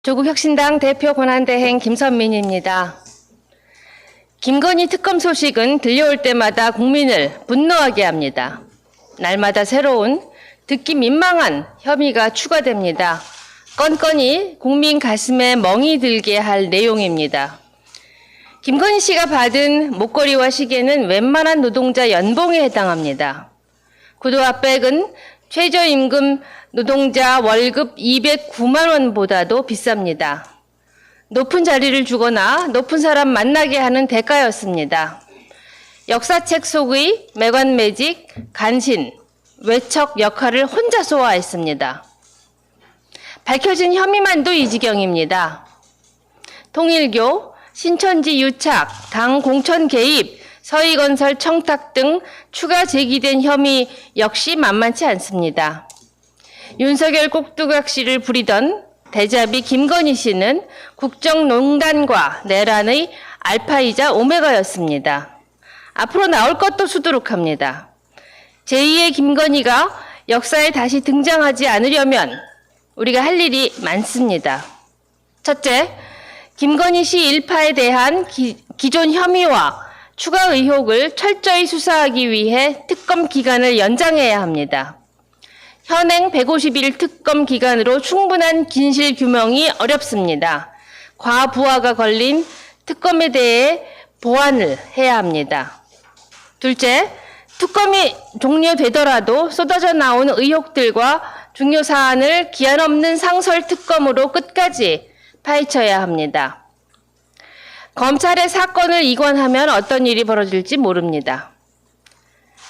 조국혁신당 대표 권한대행 김선민입니다. 김건희 특검 소식은 들려올 때마다 국민을 분노하게 합니다. 날마다 새로운, 듣기 민망한 혐의가 추가됩니다. 건건이 국민 가슴에 멍이 들게 할 내용입니다. 김건희 씨가 받은 목걸이와 시계는 웬만한 노동자 연봉에 해당합니다. 구두 압백은 최저임금 노동자 월급 209만 원보다도 비쌉니다. 높은 자리를 주거나 높은 사람 만나게 하는 대가였습니다. 역사책 속의 매관매직, 간신, 외척 역할을 혼자 소화했습니다. 밝혀진 혐의만도 이 지경입니다. 통일교, 신천지 유착, 당 공천 개입, 서희건설 청탁 등 추가 제기된 혐의 역시 만만치 않습니다. 윤석열 꼭두각시를 부리던 대자비 김건희 씨는 국정농단과 내란의 알파이자 오메가였습니다. 앞으로 나올 것도 수두룩합니다. 제2의 김건희가 역사에 다시 등장하지 않으려면 우리가 할 일이 많습니다. 첫째, 김건희 씨 일파에 대한 기존 혐의와 추가 의혹을 철저히 수사하기 위해 특검 기간을 연장해야 합니다. 현행 150일 특검 기간으로 충분한 진실 규명이 어렵습니다. 과부하가 걸린 특검에 대해 보완을 해야 합니다. 둘째, 특검이 종료되더라도 쏟아져 나온 의혹들과 중요 사안을 기한 없는 상설 특검으로 끝까지 파헤쳐야 합니다. 검찰의 사건을 이관하면 어떤 일이 벌어질지 모릅니다.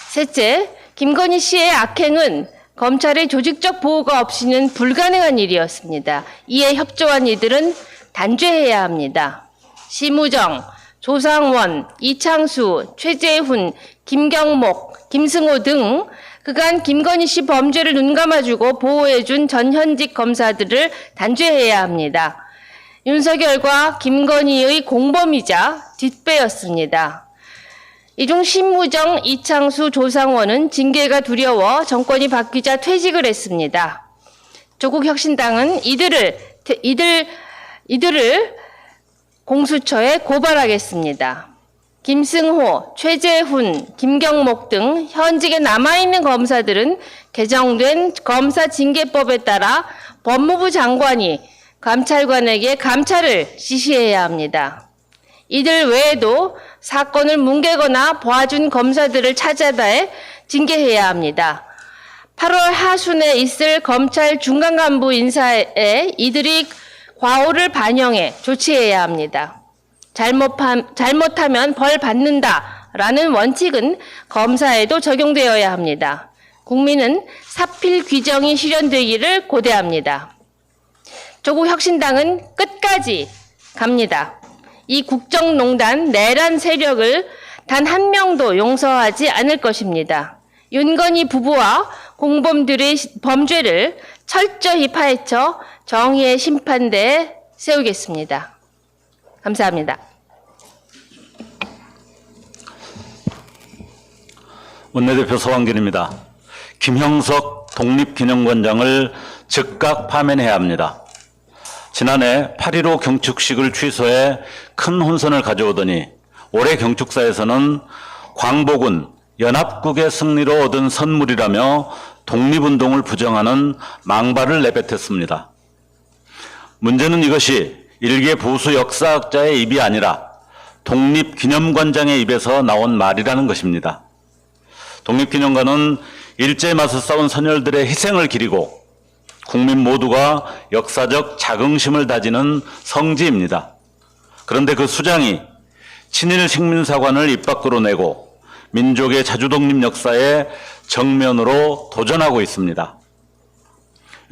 셋째, 김건희 씨의 악행은 검찰의 조직적 보호가 없이는 불가능한 일이었습니다. 이에 협조한 이들은 단죄해야 합니다. 심우정, 조상원, 이창수, 최재훈, 김경목, 김승호 등 그간 김건희 씨 범죄를 눈감아주고 보호해준 전현직 검사들을 단죄해야 합니다. 윤석열과 김건희의 공범이자 뒷배였습니다. 이중 심우정, 이창수, 조상원은 징계가 두려워 정권이 바뀌자 퇴직을 했습니다. 조국혁신당은 이들을 공수처에 고발하겠습니다. 김승호, 최재훈, 김경목 등 현직에 남아있는 검사들은 개정된 검사징계법에 따라 법무부 장관이 감찰관에게 감찰을 지시해야 합니다. 이들 외에도 사건을 뭉개거나 봐준 검사들을 찾아내 징계해야 합니다. 8월 하순에 있을 검찰 중간 간부 인사에 이들이 과오를 반영해 조치해야 합니다. 잘못하면 벌 받는다라는 원칙은 검사에도 적용되어야 합니다. 국민은 사필 규정이 실현되기를 고대합니다. 조국혁신당은 끝까지 갑니다. 이 국정농단 내란 세력을 단 한 명도 용서하지 않을 것입니다. 윤건희 부부와 공범들의 범죄를 철저히 파헤쳐 정의의 심판대에 세우겠습니다. 감사합니다. 원내대표 서광길입니다. 김형석 독립기념관장을 즉각 파면해야 합니다. 지난해 8.15 경축식을 취소해 큰 혼선을 가져오더니 올해 경축사에서는 광복은 연합국의 승리로 얻은 선물이라며 독립운동을 부정하는 망발을 내뱉었습니다. 문제는 이것이 일개 보수 역사학자의 입이 아니라 독립기념관장의 입에서 나온 말이라는 것입니다. 독립기념관은 일제에 맞서 싸운 선열들의 희생을 기리고 국민 모두가 역사적 자긍심을 다지는 성지입니다. 그런데 그 수장이 친일 식민사관을 입 밖으로 내고 민족의 자주독립 역사에 정면으로 도전하고 있습니다.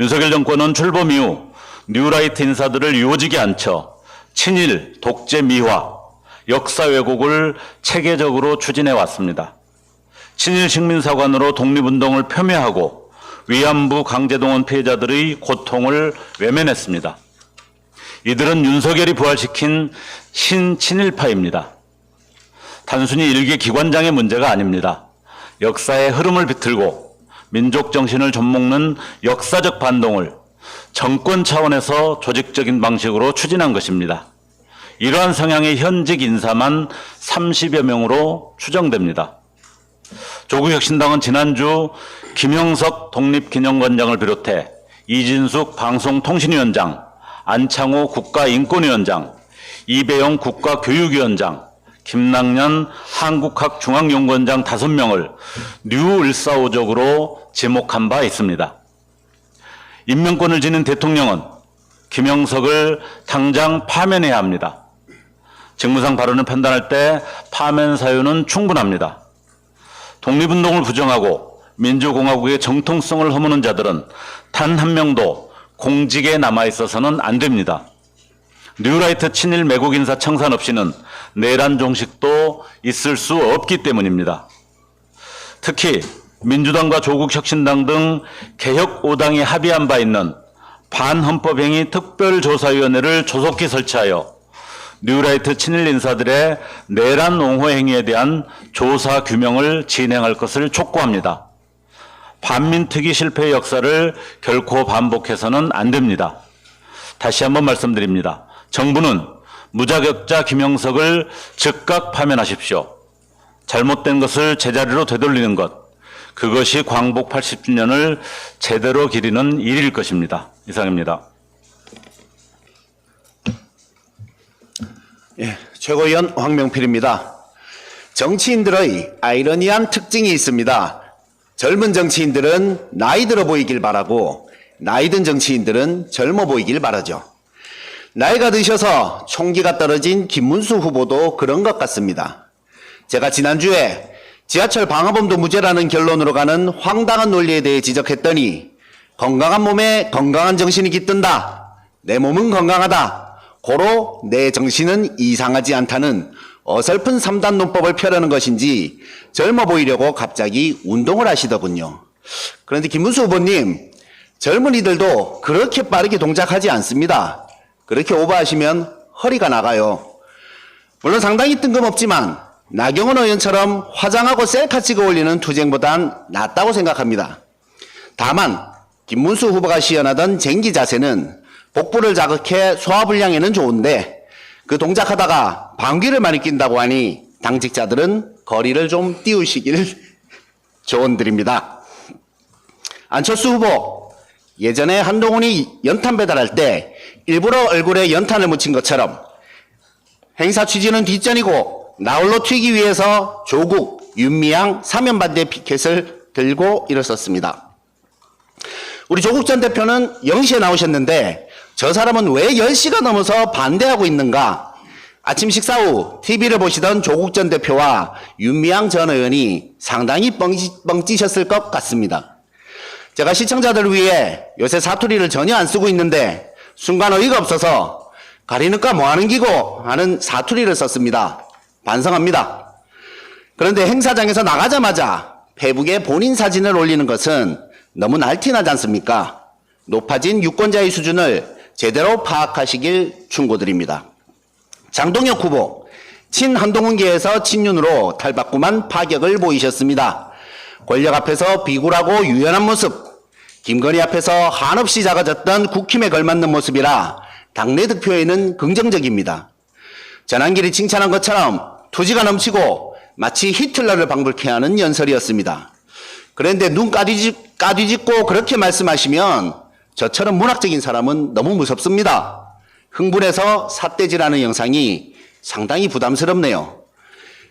윤석열 정권은 출범 이후 뉴라이트 인사들을 유호지게 앉혀 친일, 독재 미화, 역사 왜곡을 체계적으로 추진해 왔습니다. 친일 식민사관으로 독립운동을 폄훼하고 위안부 강제동원 피해자들의 고통을 외면했습니다. 이들은 윤석열이 부활시킨 신친일파입니다. 단순히 일개 기관장의 문제가 아닙니다. 역사의 흐름을 비틀고 민족 정신을 좀먹는 역사적 반동을 정권 차원에서 조직적인 방식으로 추진한 것입니다. 이러한 성향의 현직 인사만 30여 명으로 추정됩니다. 조국혁신당은 지난주 김형석 독립기념관장을 비롯해 이진숙 방송통신위원장, 안창호 국가인권위원장, 이배용 국가교육위원장, 김낙년 한국학중앙연구원장 5명을 뉴145적으로 지목한 바 있습니다. 임명권을 지닌 대통령은 김형석을 당장 파면해야 합니다. 직무상 발언을 판단할 때 파면 사유는 충분합니다. 독립운동을 부정하고 민주공화국의 정통성을 허무는 자들은 단 한 명도 공직에 남아있어서는 안 됩니다. 뉴라이트 친일 매국 인사 청산 없이는 내란 종식도 있을 수 없기 때문입니다. 특히 민주당과 조국혁신당 등 개혁 5당이 합의한 바 있는 반헌법행위 특별조사위원회를 조속히 설치하여 뉴라이트 친일 인사들의 내란 옹호 행위에 대한 조사 규명을 진행할 것을 촉구합니다. 반민특위 실패의 역사를 결코 반복해서는 안 됩니다. 다시 한번 말씀드립니다. 정부는 무자격자 김형석을 즉각 파면하십시오. 잘못된 것을 제자리로 되돌리는 것, 그것이 광복 80주년을 제대로 기리는 일일 것입니다. 이상입니다. 예, 최고위원 황명필입니다. 정치인들의 아이러니한 특징이 있습니다. 젊은 정치인들은 나이 들어 보이길 바라고 나이 든 정치인들은 젊어 보이길 바라죠. 나이가 드셔서 총기가 떨어진 김문수 후보도 그런 것 같습니다. 제가 지난주에 지하철 방화범도 무죄라는 결론으로 가는 황당한 논리에 대해 지적했더니 건강한 몸에 건강한 정신이 깃든다. 내 몸은 건강하다. 고로 내 정신은 이상하지 않다는 어설픈 3단 논법을 펴려는 것인지 젊어 보이려고 갑자기 운동을 하시더군요. 그런데 김문수 후보님, 젊은이들도 그렇게 빠르게 동작하지 않습니다. 그렇게 오버하시면 허리가 나가요. 물론 상당히 뜬금없지만 나경원 의원처럼 화장하고 셀카 찍어 올리는 투쟁보단 낫다고 생각합니다. 다만 김문수 후보가 시연하던 쟁기 자세는 복부를 자극해 소화불량에는 좋은데 그 동작하다가 방귀를 많이 낀다고 하니 당직자들은 거리를 좀 띄우시길 조언드립니다. 안철수 후보, 예전에 한동훈이 연탄 배달할 때 일부러 얼굴에 연탄을 묻힌 것처럼 행사 취지는 뒷전이고 나홀로 튀기 위해서 조국, 윤미향 사면반대 피켓을 들고 일어섰습니다. 우리 조국 전 대표는 0시에 나오셨는데 저 사람은 왜 10시가 넘어서 반대하고 있는가? 아침 식사 후 TV를 보시던 조국 전 대표와 윤미향 전 의원이 상당히 뻥찌셨을 것 같습니다. 제가 시청자들을 위해 요새 사투리를 전혀 안 쓰고 있는데 순간 어이가 없어서 가리니까 뭐하는 기고 하는 사투리를 썼습니다. 반성합니다. 그런데 행사장에서 나가자마자 페북에 본인 사진을 올리는 것은 너무 날티나지 않습니까? 높아진 유권자의 수준을 제대로 파악하시길 충고드립니다. 장동혁 후보, 친한동훈계에서 친윤으로 탈바꿈한 파격을 보이셨습니다. 권력 앞에서 비굴하고 유연한 모습, 김건희 앞에서 한없이 작아졌던 국힘에 걸맞는 모습이라 당내 득표에는 긍정적입니다. 전한길이 칭찬한 것처럼 투지가 넘치고 마치 히틀러를 방불케 하는 연설이었습니다. 그런데 눈 까뒤집고 그렇게 말씀하시면 저처럼 문학적인 사람은 너무 무섭습니다. 흥분해서 삿대질하는 영상이 상당히 부담스럽네요.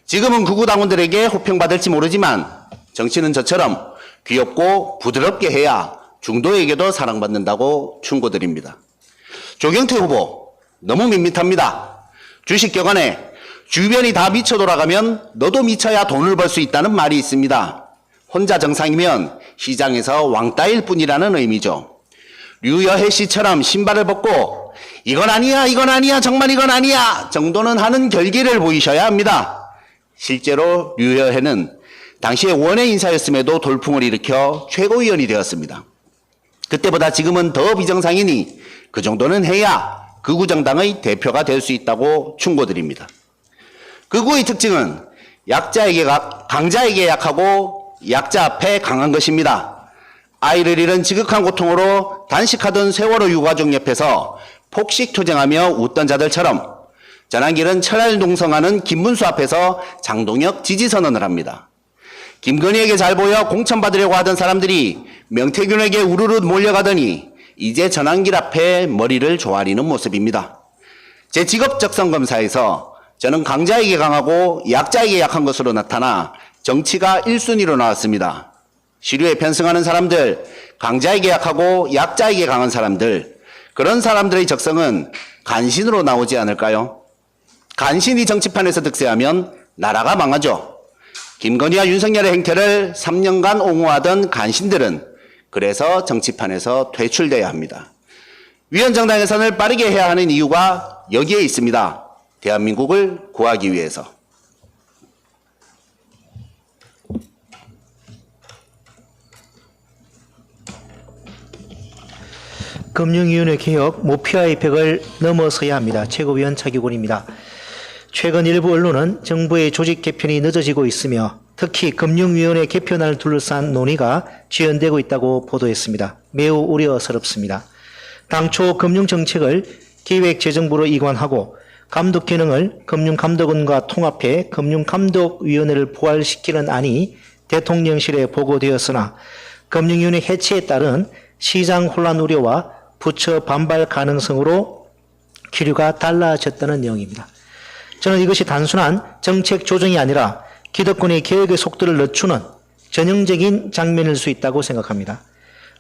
지금은 극우 당원들에게 호평받을지 모르지만 정치는 저처럼 귀엽고 부드럽게 해야 중도에게도 사랑받는다고 충고드립니다. 조경태 후보, 너무 밋밋합니다. 주식 격언에 주변이 다 미쳐 돌아가면 너도 미쳐야 돈을 벌 수 있다는 말이 있습니다. 혼자 정상이면 시장에서 왕따일 뿐이라는 의미죠. 류여해 씨처럼 신발을 벗고 이건 아니야, 이건 아니야, 정말 이건 아니야 정도는 하는 결기를 보이셔야 합니다. 실제로 류여해는 당시에 원외 인사였음에도 돌풍을 일으켜 최고위원이 되었습니다. 그때보다 지금은 더 비정상이니 그 정도는 해야 극우정당의 대표가 될 수 있다고 충고드립니다. 극우의 특징은 강자에게 약하고 약자 앞에 강한 것입니다. 아이를 잃은 지극한 고통으로 단식하던 세월호 유가족 옆에서 폭식 투쟁하며 웃던 자들처럼 전한길은 철야를 농성하는 김문수 앞에서 장동혁 지지 선언을 합니다. 김건희에게 잘 보여 공천받으려고 하던 사람들이 명태균에게 우르르 몰려가더니 이제 전한길 앞에 머리를 조아리는 모습입니다. 제 직업적성 검사에서 저는 강자에게 강하고 약자에게 약한 것으로 나타나 정치가 1순위로 나왔습니다. 시류에 편승하는 사람들, 강자에게 약하고 약자에게 강한 사람들, 그런 사람들의 적성은 간신으로 나오지 않을까요? 간신히 정치판에서 득세하면 나라가 망하죠. 김건희와 윤석열의 행태를 3년간 옹호하던 간신들은 그래서 정치판에서 퇴출돼야 합니다. 위원장 당선을 빠르게 해야 하는 이유가 여기에 있습니다. 대한민국을 구하기 위해서. 금융위원회 개혁 모피아의 벽을 넘어서야 합니다. 최고위원 차기곤입니다. 최근 일부 언론은 정부의 조직 개편이 늦어지고 있으며 특히 금융위원회 개편안을 둘러싼 논의가 지연되고 있다고 보도했습니다. 매우 우려스럽습니다. 당초 금융정책을 기획재정부로 이관하고 감독 기능을 금융감독원과 통합해 금융감독위원회를 부활시키는 안이 대통령실에 보고되었으나 금융위원회 해체에 따른 시장 혼란 우려와 부처 반발 가능성으로 기류가 달라졌다는 내용입니다. 저는 이것이 단순한 정책 조정이 아니라 기득권의 개혁의 속도를 늦추는 전형적인 장면일 수 있다고 생각합니다.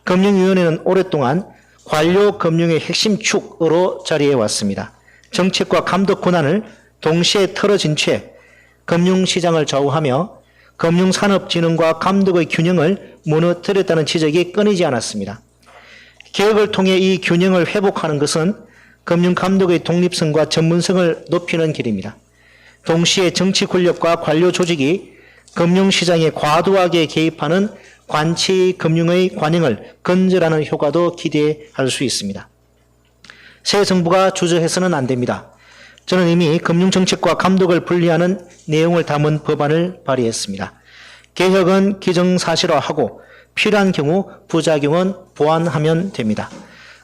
금융위원회는 오랫동안 관료 금융의 핵심 축으로 자리해 왔습니다. 정책과 감독 권한을 동시에 털어진 채 금융시장을 좌우하며 금융산업진흥과 감독의 균형을 무너뜨렸다는 지적이 끊이지 않았습니다. 개혁을 통해 이 균형을 회복하는 것은 금융감독의 독립성과 전문성을 높이는 길입니다. 동시에 정치 권력과 관료 조직이 금융시장에 과도하게 개입하는 관치 금융의 관행을 건절하는 효과도 기대할 수 있습니다. 새 정부가 주저해서는 안 됩니다. 저는 이미 금융정책과 감독을 분리하는 내용을 담은 법안을 발의했습니다. 개혁은 기정사실화하고 필요한 경우 부작용은 보완하면 됩니다.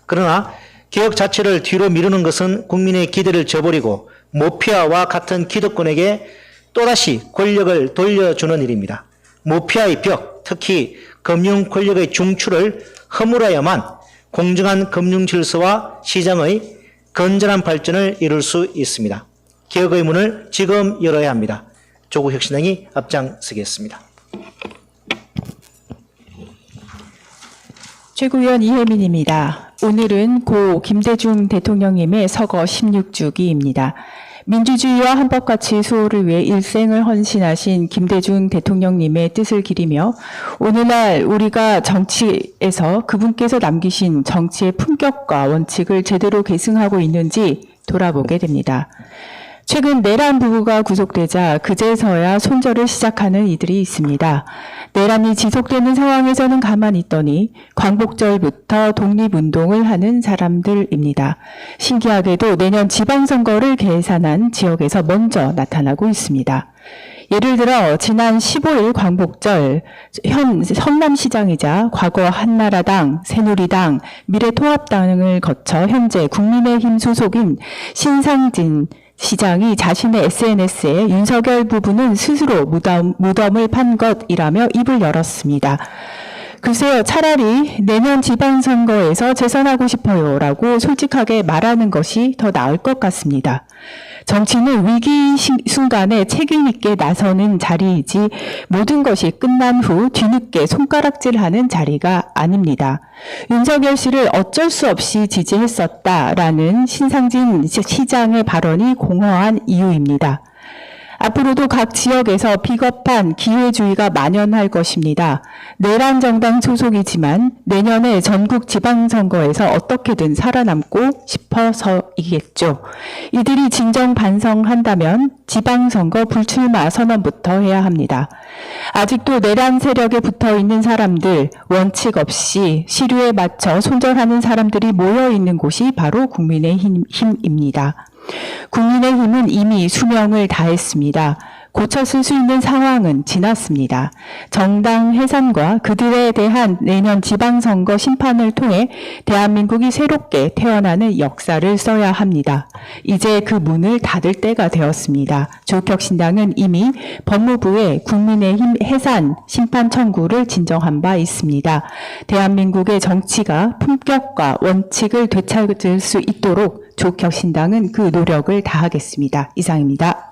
그러나 개혁 자체를 뒤로 미루는 것은 국민의 기대를 저버리고 모피아와 같은 기득권에게 또다시 권력을 돌려주는 일입니다. 모피아의 벽, 특히 금융 권력의 중추를 허물어야만 공정한 금융 질서와 시장의 건전한 발전을 이룰 수 있습니다. 개혁의 문을 지금 열어야 합니다. 조국혁신당이 앞장서겠습니다. 최고위원 이혜민입니다. 오늘은 고 김대중 대통령님의 서거 16주기입니다. 민주주의와 헌법가치 수호를 위해 일생을 헌신하신 김대중 대통령님의 뜻을 기리며 오늘날 우리가 정치에서 그분께서 남기신 정치의 품격과 원칙을 제대로 계승하고 있는지 돌아보게 됩니다. 최근 내란 부부가 구속되자 그제서야 손절을 시작하는 이들이 있습니다. 내란이 지속되는 상황에서는 가만히 있더니 광복절부터 독립운동을 하는 사람들입니다. 신기하게도 내년 지방선거를 계산한 지역에서 먼저 나타나고 있습니다. 예를 들어 지난 15일 광복절 현 성남시장이자 과거 한나라당, 새누리당, 미래통합당을 거쳐 현재 국민의힘 소속인 신상진 시장이 자신의 SNS에 윤석열 부부는 스스로 무덤을 판 것이라며 입을 열었습니다. 글쎄요, 차라리 내년 지방선거에서 재선하고 싶어요라고 솔직하게 말하는 것이 더 나을 것 같습니다. 정치는 위기 순간에 책임 있게 나서는 자리이지 모든 것이 끝난 후 뒤늦게 손가락질하는 자리가 아닙니다. 윤석열 씨를 어쩔 수 없이 지지했었다라는 신상진 시장의 발언이 공허한 이유입니다. 앞으로도 각 지역에서 비겁한 기회주의가 만연할 것입니다. 내란 정당 소속이지만 내년에 전국 지방선거에서 어떻게든 살아남고 싶어서이겠죠. 이들이 진정 반성한다면 지방선거 불출마 선언부터 해야 합니다. 아직도 내란 세력에 붙어 있는 사람들, 원칙 없이 시류에 맞춰 손절하는 사람들이 모여 있는 곳이 바로 국민의힘입니다. 국민의힘은 이미 수명을 다했습니다. 고쳐 쓸 수 있는 상황은 지났습니다. 정당 해산과 그들에 대한 내년 지방선거 심판을 통해 대한민국이 새롭게 태어나는 역사를 써야 합니다. 이제 그 문을 닫을 때가 되었습니다. 조국혁신당은 이미 법무부에 국민의힘 해산 심판 청구를 진정한 바 있습니다. 대한민국의 정치가 품격과 원칙을 되찾을 수 있도록 조국혁신당은 그 노력을 다하겠습니다. 이상입니다.